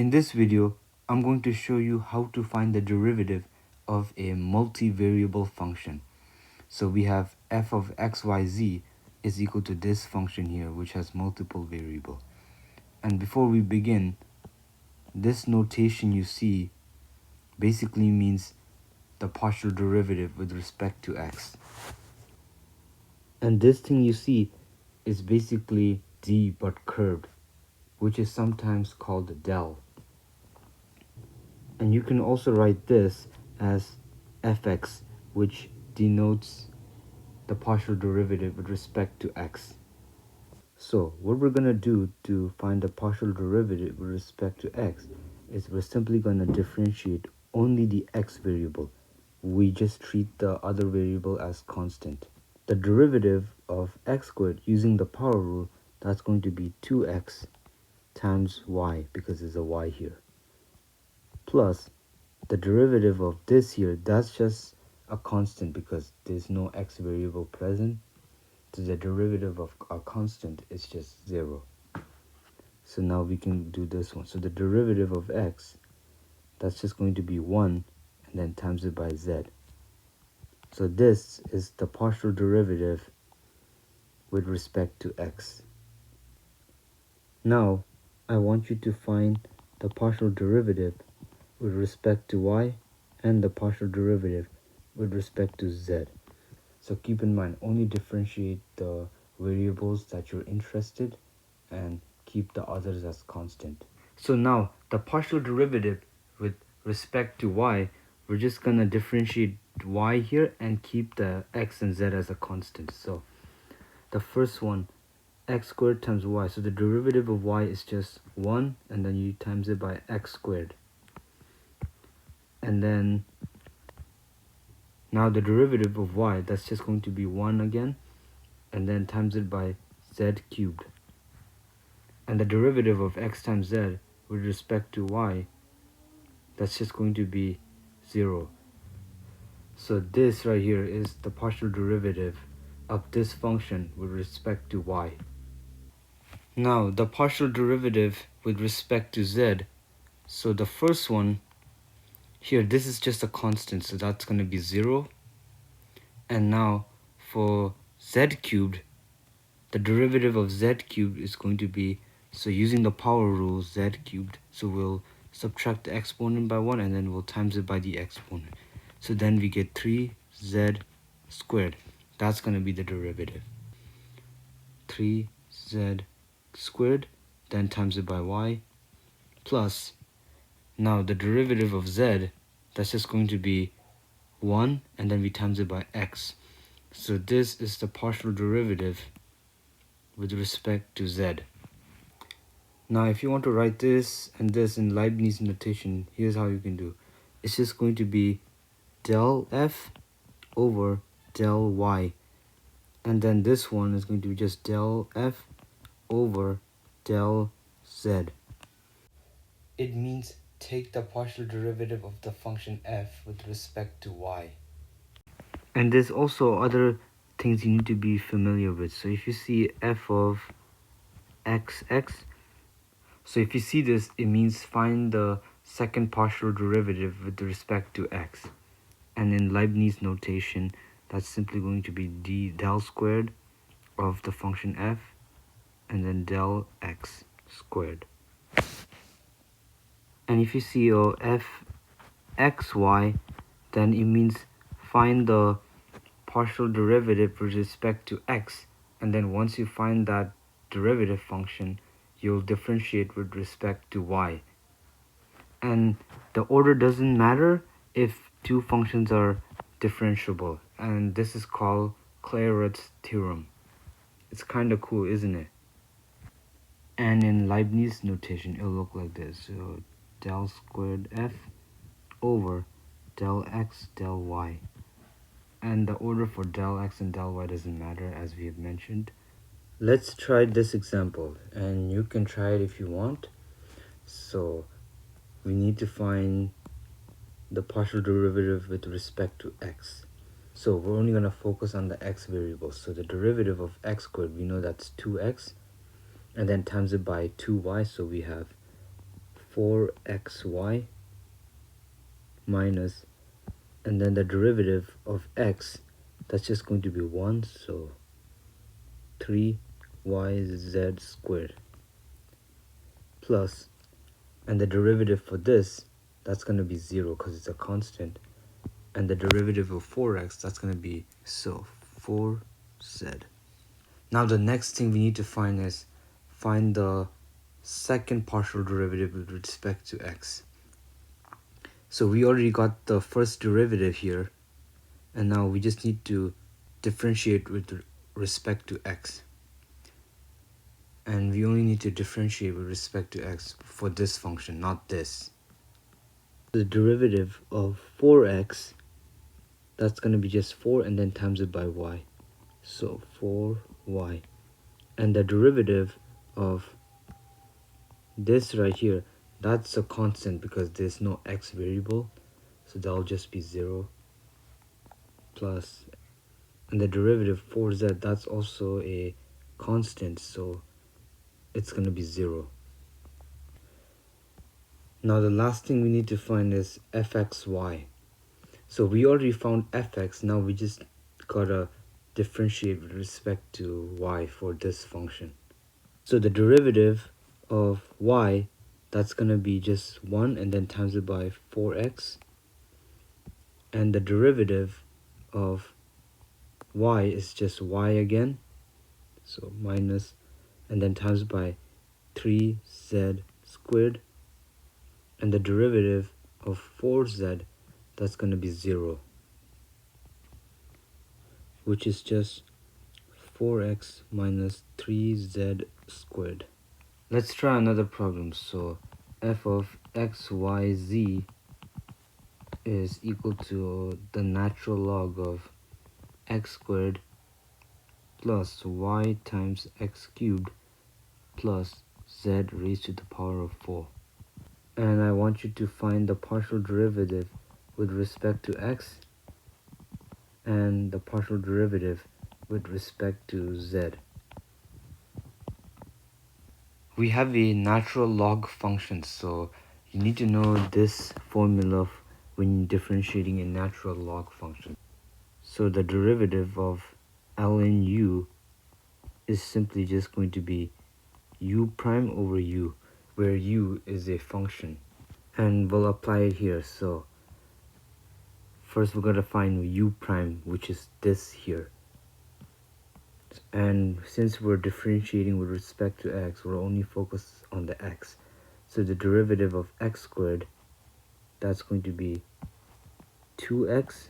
In this video, I'm going to show you how to find the derivative of a multivariable function. So we have f of xyz is equal to this function here, which has multiple variables. And before we begin, this notation you see basically means the partial derivative with respect to x. And this thing you see is basically d but curved, which is sometimes called del. And you can also write this as fx, which denotes the partial derivative with respect to x. So what we're going to do to find the partial derivative with respect to x is we're simply going to differentiate only the x variable. We just treat the other variable as constant. The derivative of x squared using the power rule, that's going to be 2x times y, because there's a y here, plus the derivative of this here, that's just a constant because there's no x variable present. So the derivative of a constant is just 0. So now we can do this one. So the derivative of x, that's just going to be 1 and then times it by z. So this is the partial derivative with respect to x. Now I want you to find the partial derivative with respect to y and the partial derivative with respect to z. So keep in mind, only differentiate the variables that you're interested and keep the others as constant. So now the partial derivative with respect to y, we're just gonna differentiate y here and keep the x and z as a constant. So the first one, x squared times y. So the derivative of y is just 1 and then you times it by x squared. And then now the derivative of y, that's just going to be 1 again, and then times it by z cubed. And the derivative of x times z with respect to y, that's just going to be 0. So this right here is the partial derivative of this function with respect to y. Now the partial derivative with respect to z, so the first one here, this is just a constant, so that's going to be 0. And now for z cubed, the derivative of z cubed is going to be, so using the power rule, z cubed, so we'll subtract the exponent by 1 and then we'll times it by the exponent. So then we get 3z squared. That's going to be the derivative. 3z squared, then times it by y, plus, now the derivative of z, that's just going to be 1 and then we times it by x. So this is the partial derivative with respect to z. Now if you want to write this and this in Leibniz notation, here's how you can do. It's just going to be del f over del y, and then this one is going to be just del f over del z. It means take the partial derivative of the function f with respect to y. And there's also other things you need to be familiar with. So if you see f of xx, so if you see this, it means find the second partial derivative with respect to x. And in Leibniz notation, that's simply going to be d del squared of the function f and then del x squared. And if you see f xy, then it means find the partial derivative with respect to x, and then once you find that derivative function, you'll differentiate with respect to y. And the order doesn't matter if two functions are differentiable, and this is called Clairaut's theorem. It's kind of cool, isn't it? And in Leibniz notation, it'll look like this. So del squared f over del x del y. And the order for del x and del y doesn't matter, as we have mentioned. Let's try this example, and you can try it if you want. So we need to find the partial derivative with respect to x. So we're only going to focus on the x variable. So the derivative of x squared, we know that's 2x, and then times it by 2y, so we have 4xy minus, and then the derivative of x, that's just going to be 1, so 3yz squared plus, and the derivative for this, that's going to be 0 because it's a constant, and the derivative of 4x, that's going to be 4z. Now the next thing we need to find is find the second partial derivative with respect to x. So we already got the first derivative here, and now we just need to differentiate with respect to x. And we only need to differentiate with respect to x for this function, not this. The derivative of 4x, that's going to be just 4 and then times it by y. So 4y. And the derivative of this right here, that's a constant because there's no x variable. So that'll just be 0 plus, and the derivative 4z, that's also a constant, so it's going to be 0. Now the last thing we need to find is fxy. So we already found fx, now we just gotta differentiate with respect to y for this function. So the derivative of y, that's gonna be just 1 and then times it by 4x, and the derivative of y is just y again, so minus, and then times by 3z squared, and the derivative of 4z, that's going to be 0, which is just 4x minus 3z squared. Let's try another problem. So f of xyz is equal to the natural log of x squared plus y times x cubed plus z raised to the power of 4. And I want you to find the partial derivative with respect to x and the partial derivative with respect to z. We have a natural log function, so you need to know this formula when differentiating a natural log function. So the derivative of ln u is simply just going to be u prime over u, where u is a function, and we'll apply it here. So first we're going to find u prime, which is this here, and since we're differentiating with respect to x, we're only focused on the x. So the derivative of x squared, that's going to be 2x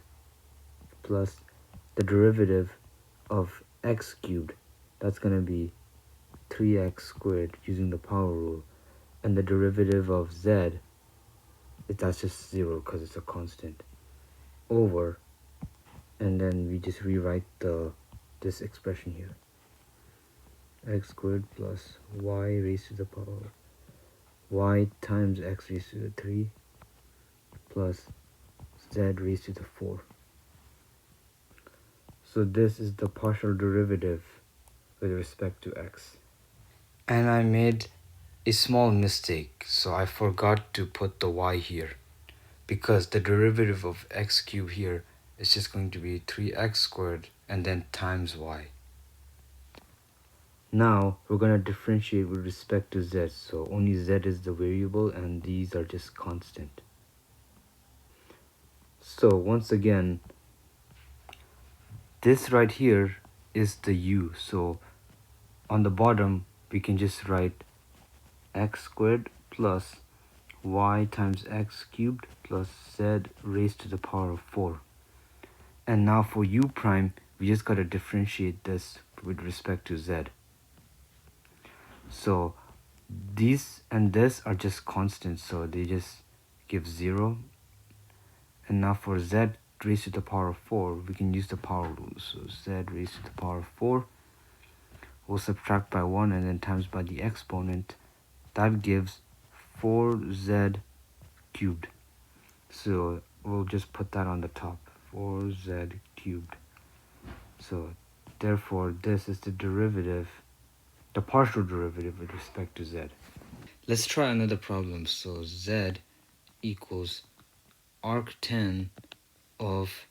plus the derivative of x cubed, that's going to be 3x squared using the power rule, and the derivative of z, that's just 0 because it's a constant, over, and then we just rewrite this expression here, x squared plus y raised to the power y times x raised to the 3 plus z raised to the 4. So this is the partial derivative with respect to x. And I made a small mistake, so I forgot to put the y here, because the derivative of x cubed here is just going to be 3x squared and then times y. Now we're going to differentiate with respect to z, so only z is the variable and these are just constant. So once again, this right here is the u, so on the bottom we can just write x squared plus y times x cubed plus z raised to the power of 4. And now for u prime, we just got to differentiate this with respect to z. So these and this are just constants, so they just give 0. And now for z raised to the power of 4, we can use the power rule. So z raised to the power of 4, we'll subtract by 1 and then times by the exponent. That gives 4z cubed. So we'll just put that on the top, 4z cubed. So therefore this is the derivative, the partial derivative with respect to z. Let's try another problem. So z equals arctan of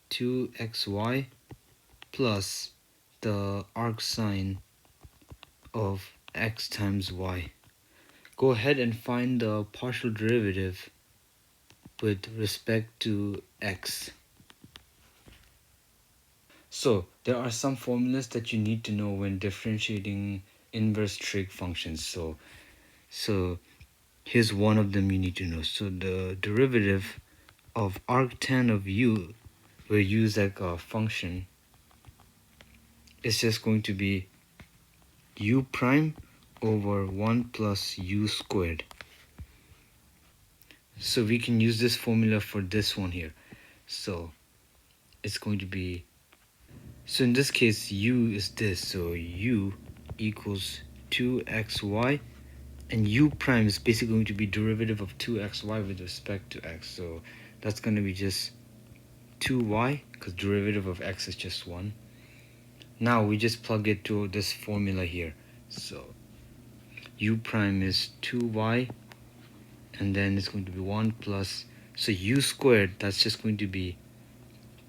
2xy plus the arcsine of x times y. Go ahead and find the partial derivative with respect to x. So there are some formulas that you need to know when differentiating inverse trig functions. So here's one of them you need to know. So the derivative of arctan of u, where u is like a function, is just going to be u prime over 1 plus u squared. So we can use this formula for this one here. So it's going to be, so in this case u is this, so u equals 2xy, and u prime is basically going to be derivative of 2xy with respect to x. So that's going to be just 2y, because derivative of x is just 1. Now we just plug it to this formula here. So u prime is 2y, and then it's going to be 1 plus, so u squared, that's just going to be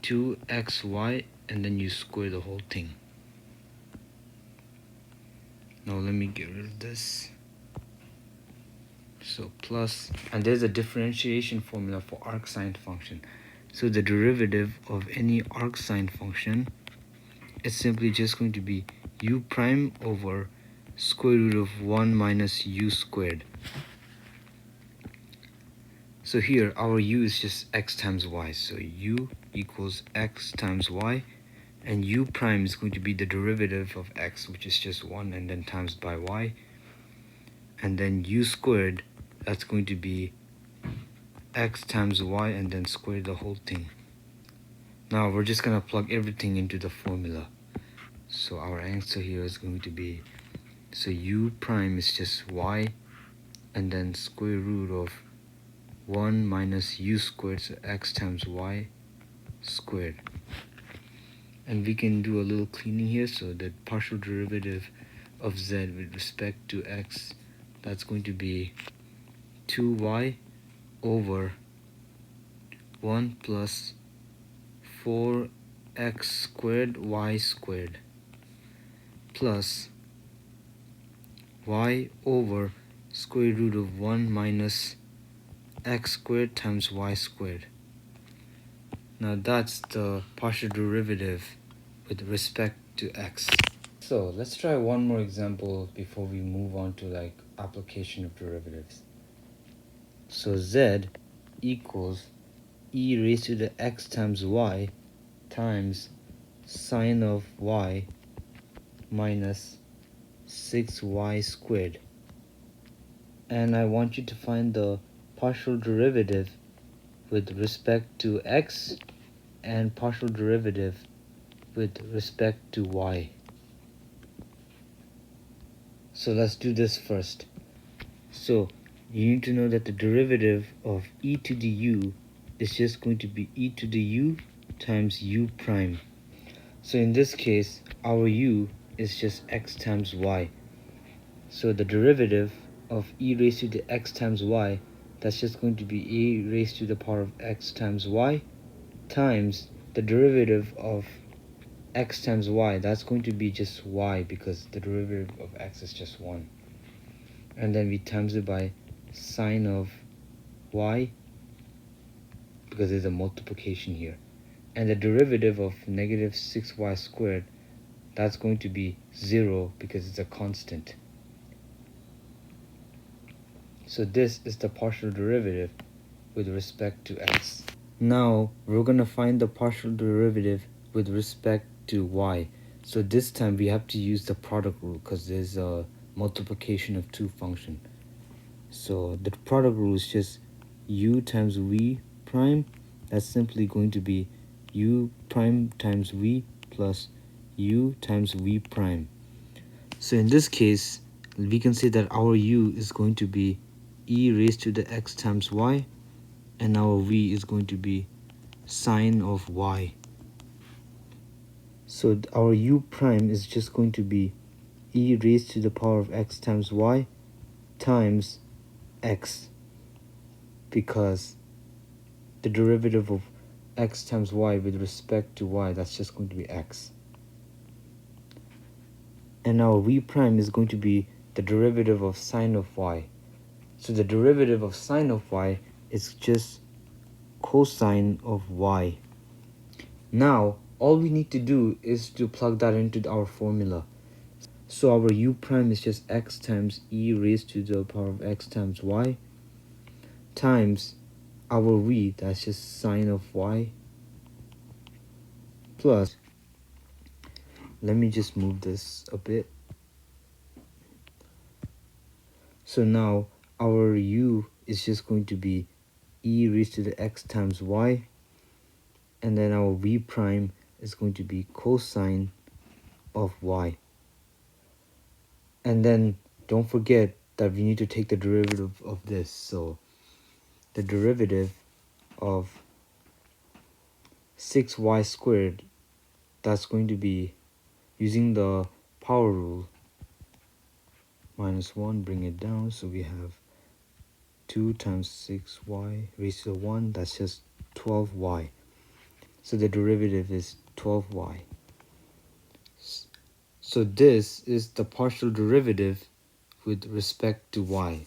2xy, and then you square the whole thing. Now let me get rid of this. So plus, and there's a differentiation formula for arcsine function. So the derivative of any arcsine function is simply just going to be u prime over square root of 1 minus u squared. So here our u is just x times y, so u equals x times y, and u prime is going to be the derivative of x, which is just 1, and then times by y, and then u squared, that's going to be x times y, and then square the whole thing. Now we're just going to plug everything into the formula. So our answer here is going to be, so u prime is just y, and then square root of 1 minus u squared, so x times y squared. And we can do a little cleaning here. So the partial derivative of z with respect to x, that's going to be 2y over 1 plus 4x squared y squared plus y over square root of 1 minus x squared times y squared. Now that's the partial derivative with respect to x. So let's try one more example before we move on to like application of derivatives. So z equals e raised to the x times y times sine of y minus 6y squared. And I want you to find the partial derivative with respect to x and partial derivative with respect to y. So let's do this first. So you need to know that the derivative of e to the u is just going to be e to the u times u prime. So in this case, our u is just x times y. So the derivative of e raised to the x times y, that's just going to be e raised to the power of x times y times the derivative of x times y, that's going to be just y because the derivative of x is just 1. And then we times it by sine of y because there's a multiplication here. And the derivative of negative 6y squared, that's going to be 0 because it's a constant. So this is the partial derivative with respect to x. Now we're going to find the partial derivative with respect to y. So this time we have to use the product rule because there's a multiplication of two functions. So the product rule is just u times v prime. That's simply going to be u prime times v plus u times v prime. So in this case, we can say that our u is going to be e raised to the x times y, and our v is going to be sine of y. So our u prime is just going to be e raised to the power of x times y, times x, because the derivative of x times y with respect to y, that's just going to be x. And our v prime is going to be the derivative of sine of y. So the derivative of sine of y is just cosine of y. Now, all we need to do is to plug that into our formula. So our u prime is just x times e raised to the power of x times y times our v, that's just sine of y, plus, let me just move this a bit. So now our u is just going to be e raised to the x times y, and then our v prime is going to be cosine of y. And then don't forget that we need to take the derivative of this. So the derivative of 6y squared, that's going to be, using the power rule, minus 1, bring it down, so we have 2 times 6y raised to the 1, that's just 12y. So the derivative is 12y. So this is the partial derivative with respect to y.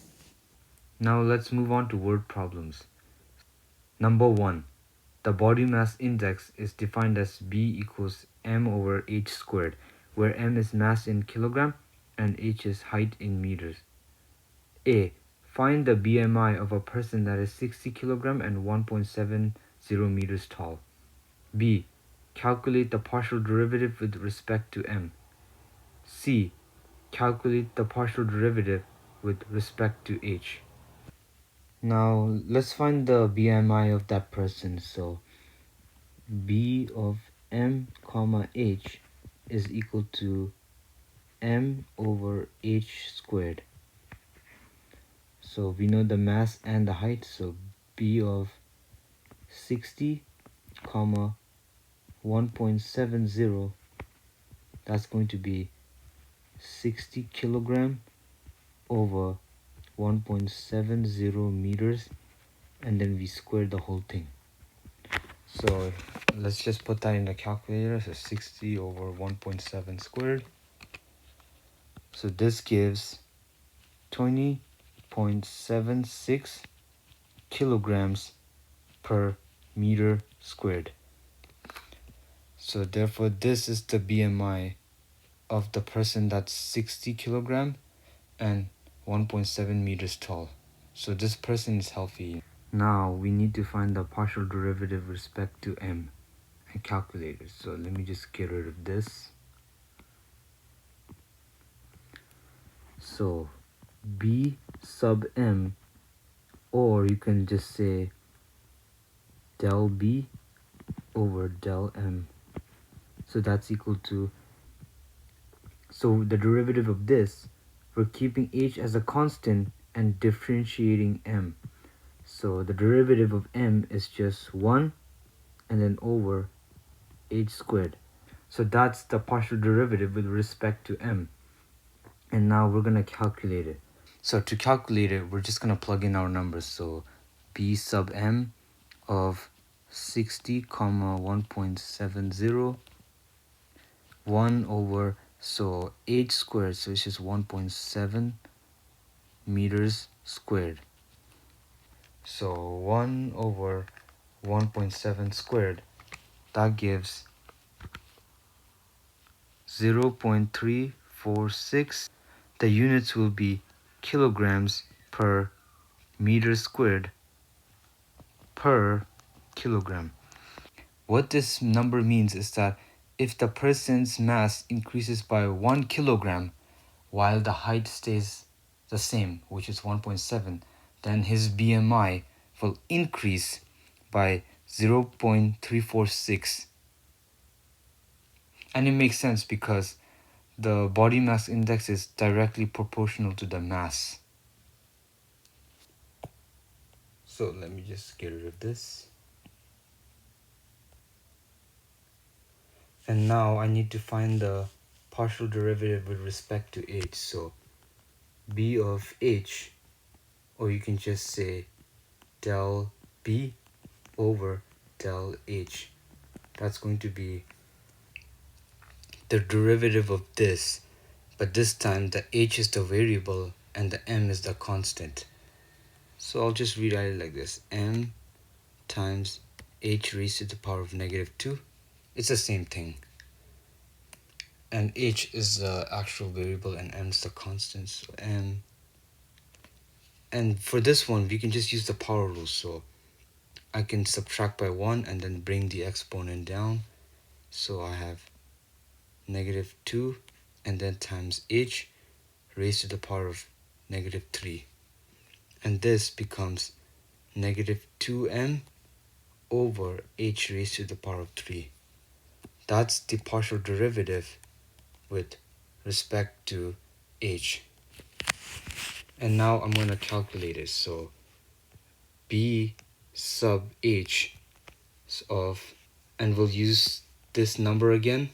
Now let's move on to word problems. Number 1. The body mass index is defined as B equals m over h squared, where m is mass in kilogram and h is height in meters. A. Find the BMI of a person that is 60 kilogram and 1.70 meters tall. B. Calculate the partial derivative with respect to m. C. Calculate the partial derivative with respect to h. Now let's find the BMI of that person. So B of m comma h is equal to m over h squared. So we know the mass and the height, so B of 60 comma 1.70, that's going to be 60 kilogram over 1.70 meters, and then we square the whole thing. So let's just put that in the calculator. So 60 over 1.7 squared. So this gives 20.76 kilograms per meter squared. So therefore this is the BMI of the person that's 60 kilogram and 1.7 meters tall. So this person is healthy. Now we need to find the partial derivative with respect to m and calculate it. So let me just get rid of this. So b sub m, or you can just say del b over del m. So that's equal to, so the derivative of this, we're keeping h as a constant and differentiating m. So the derivative of m is just 1 and then over h squared. So that's the partial derivative with respect to m. And now we're going to calculate it. So to calculate it, we're just going to plug in our numbers. So b sub m of 60 comma 1.70, 1 over, so h squared, so it's just 1.7 meters squared. So 1 over 1.7 squared, that gives 0.346. The units will be kilograms per meter squared per kilogram. What this number means is that if the person's mass increases by 1 kilogram while the height stays the same, which is 1.7, then his BMI will increase by 0.346. And it makes sense because the body mass index is directly proportional to the mass. So let me just get rid of this. And now I need to find the partial derivative with respect to h. So b of h, or you can just say del b over del h. That's going to be the derivative of this, but this time the h is the variable and the m is the constant. So I'll just rewrite it like this: m times h raised to the power of -2. It's the same thing. And h is the actual variable and m is the constant. So m, and for this one we can just use the power rule. So I can subtract by 1 and then bring the exponent down. So I have -2 and then times h raised to the power of -3. And this becomes -2m over h raised to the power of 3. That's the partial derivative with respect to h. And now I'm going to calculate it. So b sub h of, and we'll use this number again.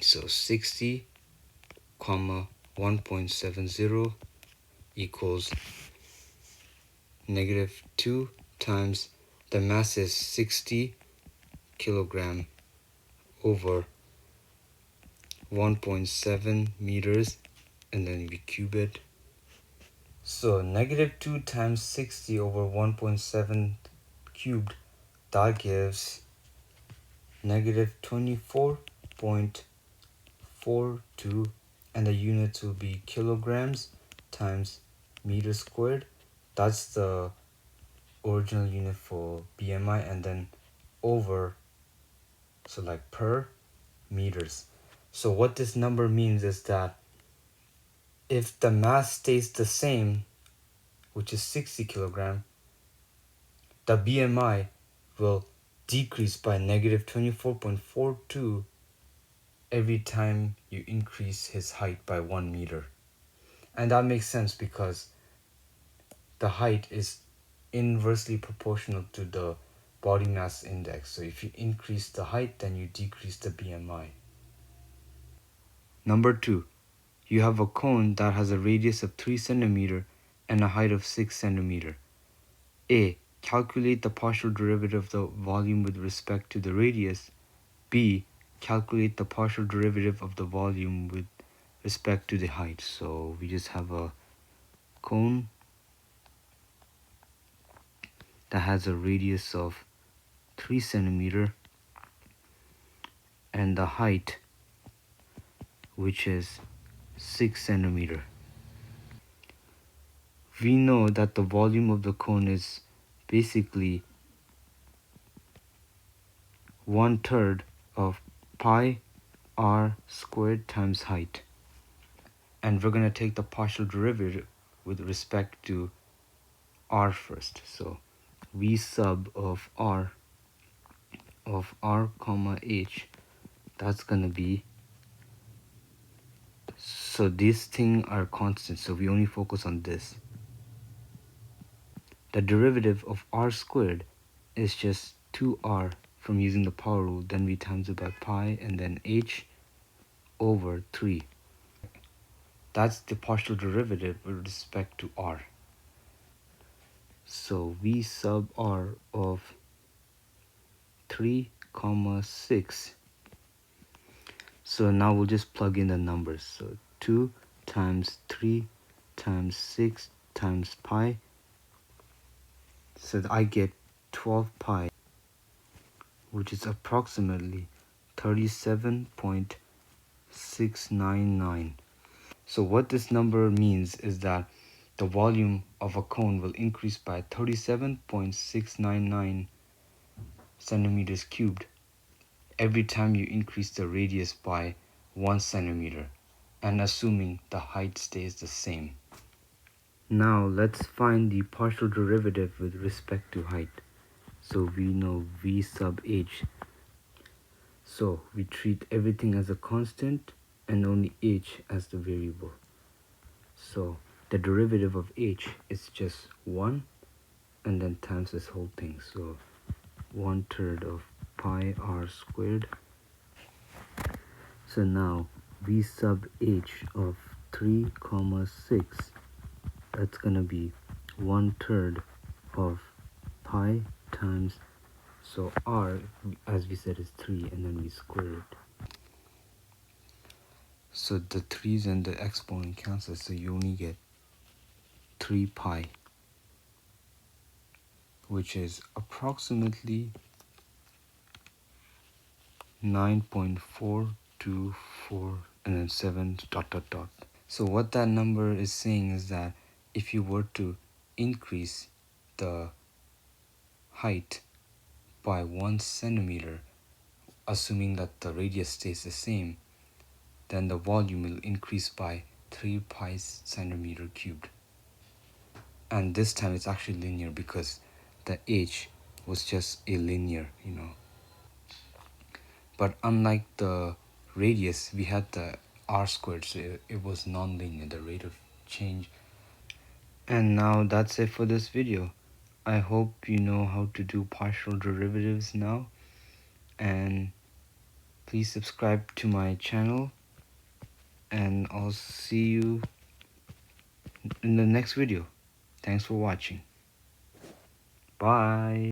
So 60 comma 1.70 equals -2 times the mass is 60 kilogram over 1.7 meters, and then we cube it. So -2 times 60 over 1.7 cubed, that gives -24.42, and the units will be kilograms times meter squared. That's the original unit for BMI, and then over, so like per meters. So what this number means is that if the mass stays the same, which is 60 kilogram, the BMI will decrease by -24.42 every time you increase his height by 1 meter. And that makes sense because the height is inversely proportional to the body mass index. So if you increase the height, then you decrease the BMI. Number 2. You have a cone that has a radius of 3 cm and a height of 6 cm. A. Calculate the partial derivative of the volume with respect to the radius. B. Calculate the partial derivative of the volume with respect to the height. So we just have a cone that has a radius of 3 cm and the height, which is 6 cm. We know that the volume of the cone is basically 1/3 of pi r squared times height. And we're going to take the partial derivative with respect to r first. So v sub of r comma h, that's going to be, so these things are constant, so we only focus on this. The derivative of r squared is just 2r from using the power rule, then we times it by pi and then h over 3. That's the partial derivative with respect to r. So v sub r of 3 comma 6. So now we'll just plug in the numbers. So 2 times 3 times 6 times pi. So I get 12 pi, which is approximately 37.699. So what this number means is that the volume of a cone will increase by 37.699 centimeters cubed every time you increase the radius by 1 centimeter, and assuming the height stays the same. Now let's find the partial derivative with respect to height. So we know v sub h. So we treat everything as a constant and only h as the variable. So the derivative of h is just 1 and then times this whole thing. So 1/3 of pi r squared. So now v sub h of 3 comma 6, that's gonna be 1/3 of pi times, so r, as we said, is 3, and then we square it. So the 3's and the exponent cancel, so you only get 3 pi, which is approximately 9.424 and then 7 dot dot dot. So what that number is saying is that if you were to increase the height by 1 centimeter, assuming that the radius stays the same, then the volume will increase by 3 pi centimeter cubed. And this time it's actually linear because the h was just a linear, But unlike the radius, we had the r squared, so it was non-linear, the rate of change. And now that's it for this video. I hope you know how to do partial derivatives now, and please subscribe to my channel, and I'll see you in the next video. Thanks for watching. Bye.